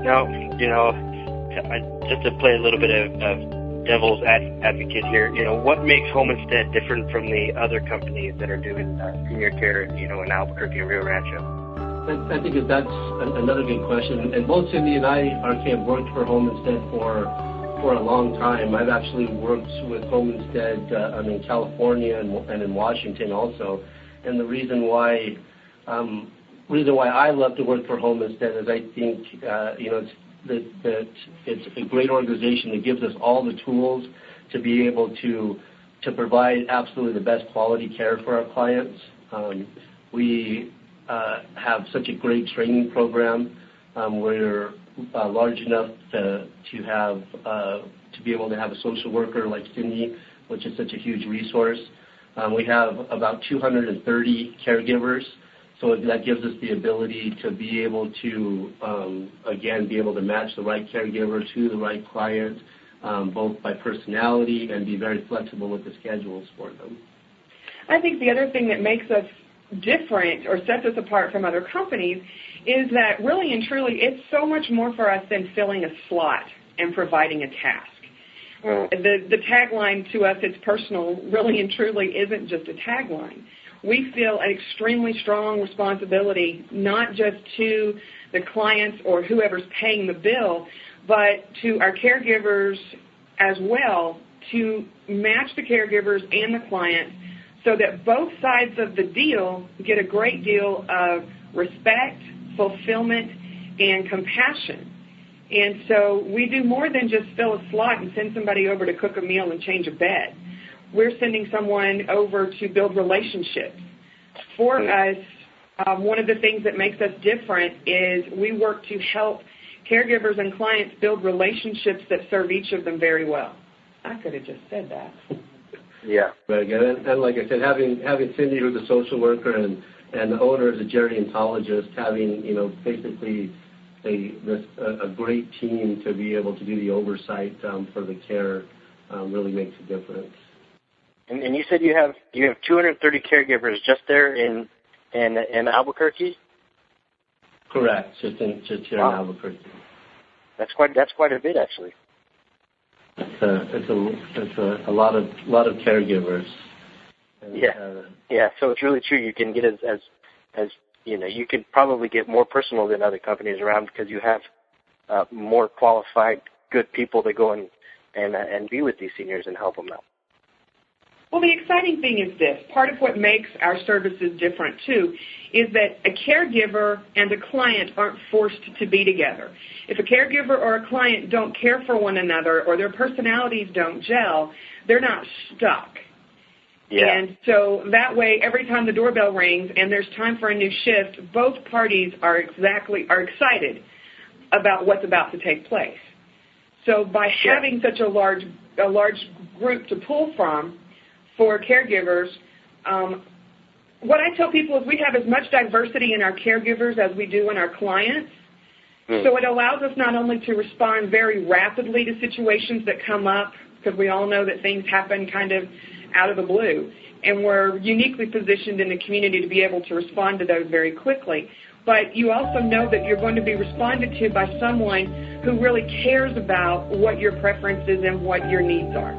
Now, just to play a little bit of devil's advocate here, what makes Home Instead different from the other companies that are doing senior care, in Albuquerque and Rio Rancho? I think that's another good question. And both Cindy and I have worked for Home Instead for a long time. I've actually worked with Home Instead in California and in Washington also. And the reason why I love to work for Home Instead is I think that it's a great organization that gives us all the tools to be able to provide absolutely the best quality care for our clients. We have such a great training program. We're large enough to be able to have a social worker like Cindy, which is such a huge resource. We have about 230 caregivers, so that gives us the ability to be able to, be able to match the right caregiver to the right client, both by personality and be very flexible with the schedules for them. I think the other thing that makes us different or sets us apart from other companies is that really and truly it's so much more for us than filling a slot and providing a task. The tagline to us, it's personal, really and truly isn't just a tagline. We feel an extremely strong responsibility, not just to the clients or whoever's paying the bill, but to our caregivers as well, to match the caregivers and the clients so that both sides of the deal get a great deal of respect, fulfillment, and compassion. And so we do more than just fill a slot and send somebody over to cook a meal and change a bed. We're sending someone over to build relationships. For us, one of the things that makes us different is we work to help caregivers and clients build relationships that serve each of them very well. I could have just said that. Yeah, very good. And like I said, having Cindy, who's a social worker, and the owner is a gerontologist, having basically a great team to be able to do the oversight for the care really makes a difference. And you said you have 230 caregivers just there in Albuquerque? Correct, just here in Albuquerque. That's quite a bit, actually. It's a lot of caregivers. And, yeah. So it's really true. You can get as you can probably get more personal than other companies around because you have more qualified, good people to go and be with these seniors and help them out. Well, the exciting thing is this. Part of what makes our services different, too, is that a caregiver and a client aren't forced to be together. If a caregiver or a client don't care for one another or their personalities don't gel, they're not stuck. Yeah. And so that way, every time the doorbell rings and there's time for a new shift, both parties are excited about what's about to take place. So by having such a large group to pull from for caregivers, what I tell people is we have as much diversity in our caregivers as we do in our clients. So it allows us not only to respond very rapidly to situations that come up, because we all know that things happen kind of out of the blue, and we're uniquely positioned in the community to be able to respond to those very quickly. But you also know that you're going to be responded to by someone who really cares about what your preferences and what your needs are.